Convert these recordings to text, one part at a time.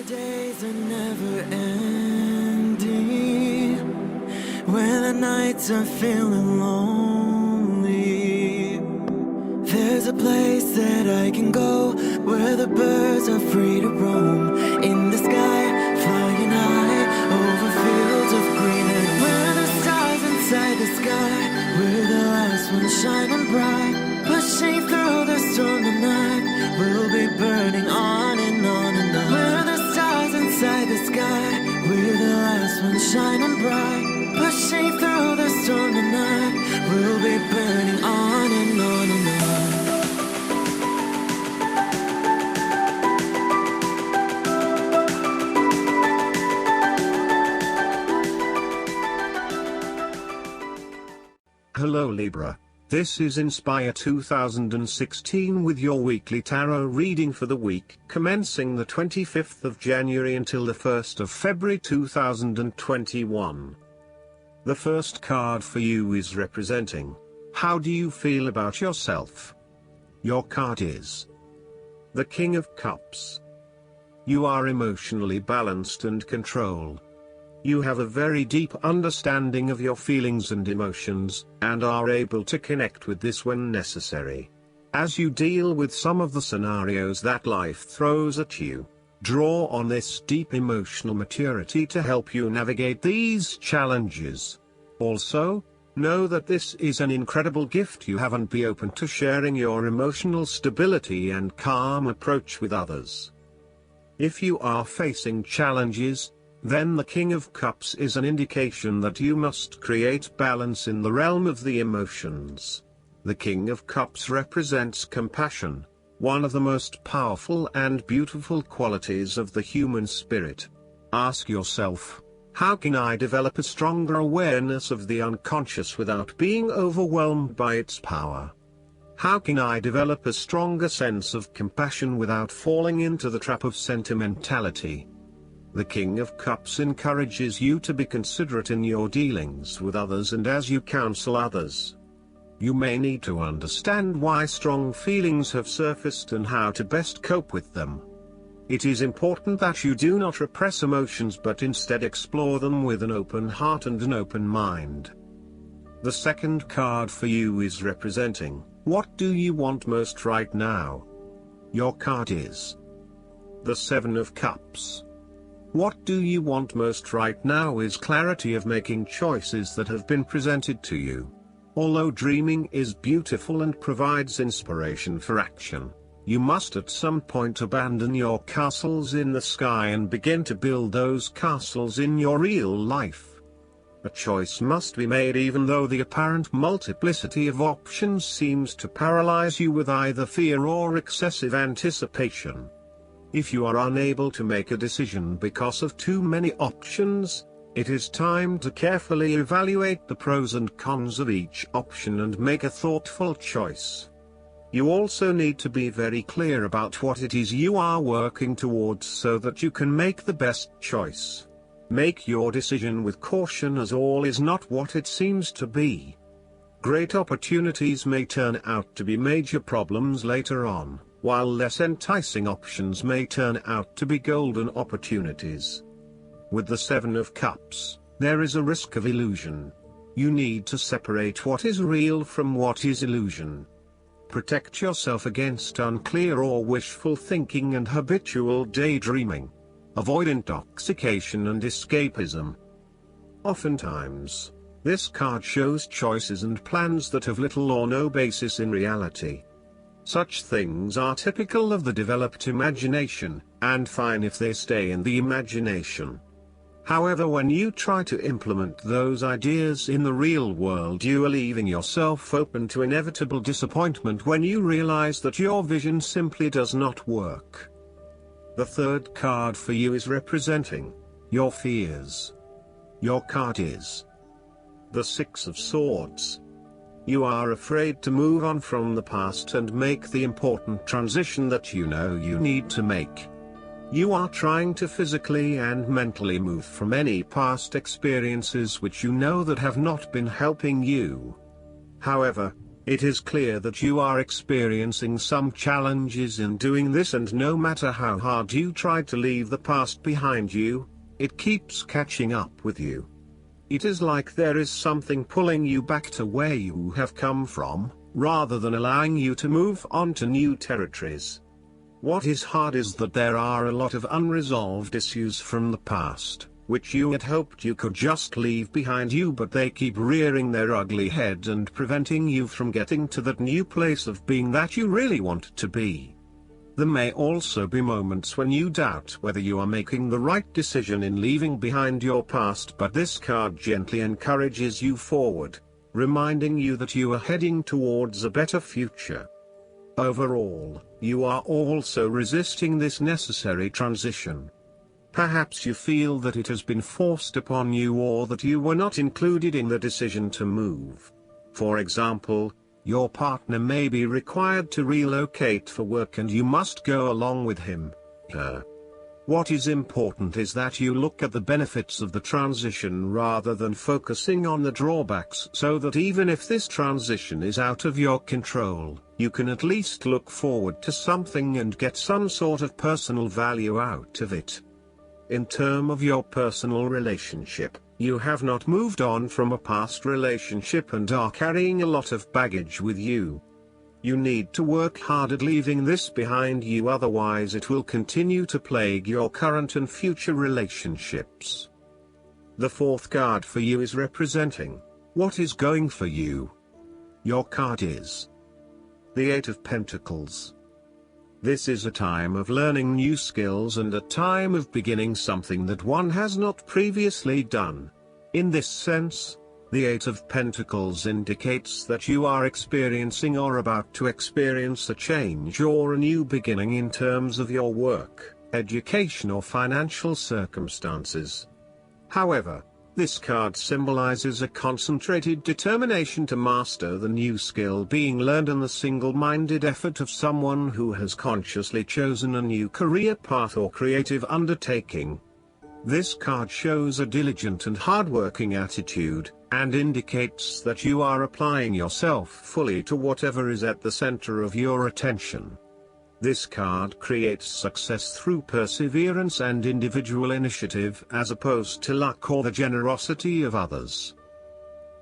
days are never ending, when the nights are feeling lonely. There's a place that I can go, where the birds are free to roam, in the sky, flying high, over fields of green. And where the stars inside the sky, we're the last ones shining bright, pushing through the storm tonight. We'll be burning on and on and on. We're the stars inside the sky, we're the last ones shining bright, pushing through the storm tonight. We'll be burning on and on and on. Hello Libra, this is Inspire 2016 with your weekly tarot reading for the week commencing the 25th of January until the 1st of February 2021. The first card for you is representing, how do you feel about yourself? Your card is the King of Cups. You are emotionally balanced and controlled. You have a very deep understanding of your feelings and emotions, and are able to connect with this when necessary. As you deal with some of the scenarios that life throws at you, draw on this deep emotional maturity to help you navigate these challenges. Also, know that this is an incredible gift you have, and be open to sharing your emotional stability and calm approach with others. If you are facing challenges, then the King of Cups is an indication that you must create balance in the realm of the emotions. The King of Cups represents compassion, one of the most powerful and beautiful qualities of the human spirit. Ask yourself, how can I develop a stronger awareness of the unconscious without being overwhelmed by its power? How can I develop a stronger sense of compassion without falling into the trap of sentimentality? The King of Cups encourages you to be considerate in your dealings with others and as you counsel others. You may need to understand why strong feelings have surfaced and how to best cope with them. It is important that you do not repress emotions but instead explore them with an open heart and an open mind. The second card for you is representing, what do you want most right now? Your card is the Seven of Cups. What do you want most right now is clarity of making choices that have been presented to you. Although dreaming is beautiful and provides inspiration for action, you must at some point abandon your castles in the sky and begin to build those castles in your real life. A choice must be made even though the apparent multiplicity of options seems to paralyze you with either fear or excessive anticipation. If you are unable to make a decision because of too many options, it is time to carefully evaluate the pros and cons of each option and make a thoughtful choice. You also need to be very clear about what it is you are working towards so that you can make the best choice. Make your decision with caution, as all is not what it seems to be. Great opportunities may turn out to be major problems later on, while less enticing options may turn out to be golden opportunities. With the Seven of Cups, there is a risk of illusion. You need to separate what is real from what is illusion. Protect yourself against unclear or wishful thinking and habitual daydreaming. Avoid intoxication and escapism. Oftentimes, this card shows choices and plans that have little or no basis in reality. Such things are typical of the developed imagination, and fine if they stay in the imagination. However, when you try to implement those ideas in the real world, you are leaving yourself open to inevitable disappointment when you realize that your vision simply does not work. The third card for you is representing your fears. Your card is the Six of Swords. You are afraid to move on from the past and make the important transition that you know you need to make. You are trying to physically and mentally move from any past experiences which you know that have not been helping you. However, It is clear that you are experiencing some challenges in doing this, and no matter how hard you try to leave the past behind you, it keeps catching up with you. It is like there is something pulling you back to where you have come from, rather than allowing you to move on to new territories. What is hard is that there are a lot of unresolved issues from the past, which you had hoped you could just leave behind you, but they keep rearing their ugly head and preventing you from getting to that new place of being that you really want to be. There may also be moments when you doubt whether you are making the right decision in leaving behind your past, but this card gently encourages you forward, reminding you that you are heading towards a better future. Overall, you are also resisting this necessary transition. Perhaps you feel that it has been forced upon you, or that you were not included in the decision to move. For example, your partner may be required to relocate for work and you must go along with him, her. What is important is that you look at the benefits of the transition rather than focusing on the drawbacks, so that even if this transition is out of your control, you can at least look forward to something and get some sort of personal value out of it. In terms of your personal relationship, you have not moved on from a past relationship and are carrying a lot of baggage with you. You need to work hard at leaving this behind you, otherwise it will continue to plague your current and future relationships. The fourth card for you is representing what is going for you. Your card is the Eight of Pentacles. This is a time of learning new skills and a time of beginning something that one has not previously done. In this sense, the Eight of Pentacles indicates that you are experiencing or about to experience a change or a new beginning in terms of your work, education or financial circumstances. However, this card symbolizes a concentrated determination to master the new skill being learned and the single-minded effort of someone who has consciously chosen a new career path or creative undertaking. This card shows a diligent and hard-working attitude, and indicates that you are applying yourself fully to whatever is at the center of your attention. This card creates success through perseverance and individual initiative as opposed to luck or the generosity of others.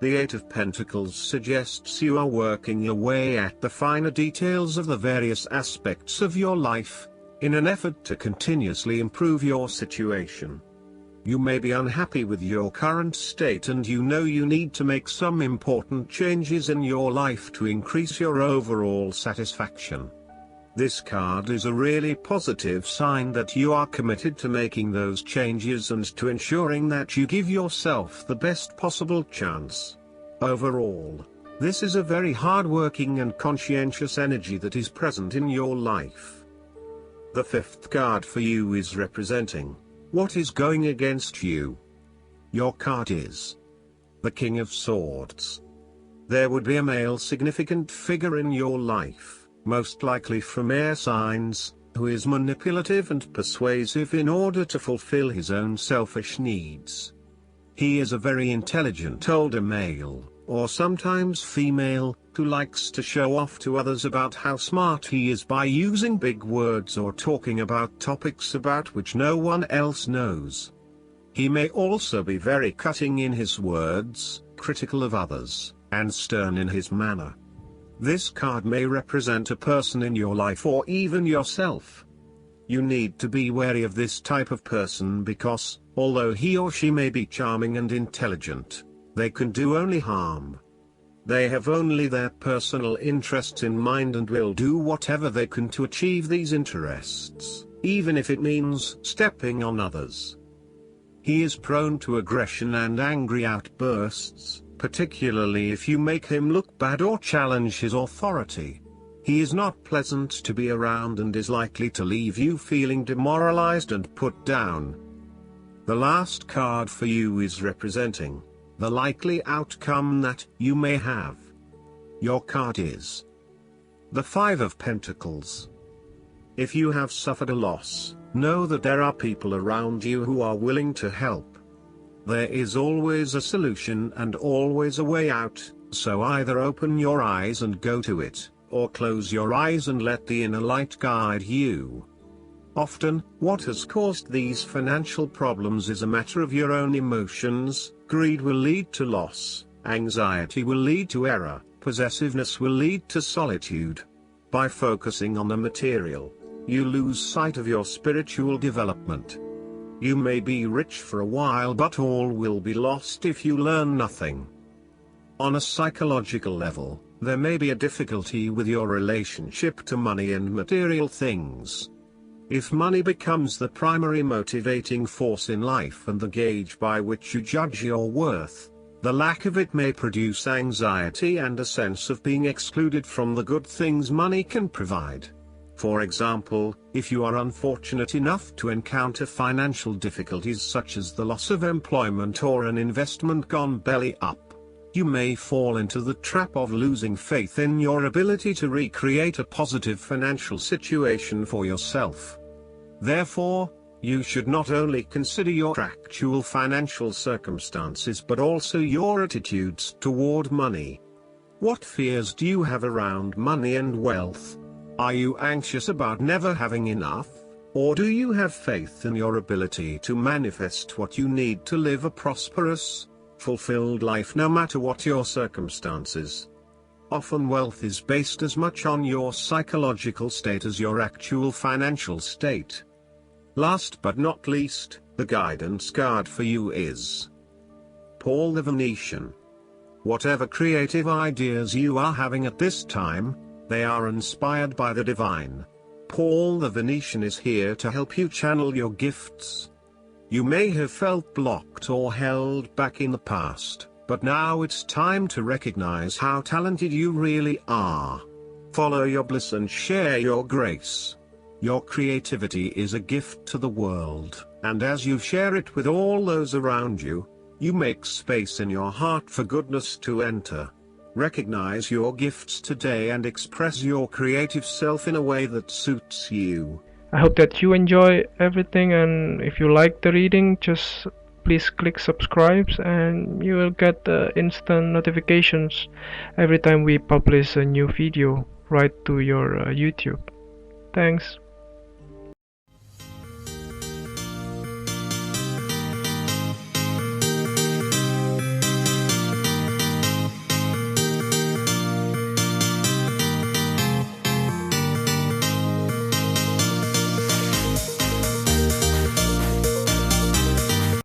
The Eight of Pentacles suggests you are working your way at the finer details of the various aspects of your life, in an effort to continuously improve your situation. You may be unhappy with your current state and you know you need to make some important changes in your life to increase your overall satisfaction. This card is a really positive sign that you are committed to making those changes and to ensuring that you give yourself the best possible chance. Overall, this is a very hard-working and conscientious energy that is present in your life. The fifth card for you is representing what is going against you. Your card is the King of Swords. There would be a male significant figure in your life, most likely from air signs, who is manipulative and persuasive in order to fulfill his own selfish needs. He is a very intelligent older male, or sometimes female, who likes to show off to others about how smart he is by using big words or talking about topics about which no one else knows. He may also be very cutting in his words, critical of others, and stern in his manner. This card may represent a person in your life or even yourself. You need to be wary of this type of person because, although he or she may be charming and intelligent, they can do only harm. They have only their personal interests in mind and will do whatever they can to achieve these interests, even if it means stepping on others. He is prone to aggression and angry outbursts, particularly if you make him look bad or challenge his authority. He is not pleasant to be around and is likely to leave you feeling demoralized and put down. The last card for you is representing the likely outcome that you may have. Your card is the Five of Pentacles. If you have suffered a loss, know that there are people around you who are willing to help. There is always a solution and always a way out, So either open your eyes and go to it, or close your eyes and let the inner light guide you. Often, what has caused these financial problems is a matter of your own emotions. Greed will lead to loss, anxiety will lead to error, possessiveness will lead to solitude. By focusing on the material, you lose sight of your spiritual development. You may be rich for a while, but all will be lost if you learn nothing. On a psychological level, there may be a difficulty with your relationship to money and material things. If money becomes the primary motivating force in life and the gauge by which you judge your worth, the lack of it may produce anxiety and a sense of being excluded from the good things money can provide. For example, if you are unfortunate enough to encounter financial difficulties such as the loss of employment or an investment gone belly up, you may fall into the trap of losing faith in your ability to recreate a positive financial situation for yourself. Therefore, you should not only consider your actual financial circumstances but also your attitudes toward money. What fears do you have around money and wealth? Are you anxious about never having enough, or do you have faith in your ability to manifest what you need to live a prosperous, fulfilled life no matter what your circumstances? Often wealth is based as much on your psychological state as your actual financial state. Last but not least, the guidance card for you is Paul the Venetian. Whatever creative ideas you are having at this time, they are inspired by the divine. Paul the Venetian is here to help you channel your gifts. You may have felt blocked or held back in the past, but now it's time to recognize how talented you really are. Follow your bliss and share your grace. Your creativity is a gift to the world, and as you share it with all those around you, you make space in your heart for goodness to enter. Recognize your gifts today and express your creative self in a way that suits you. I hope that you enjoy everything, and if you like the reading, just please click subscribe and you will get instant notifications every time we publish a new video right to your YouTube. Thanks.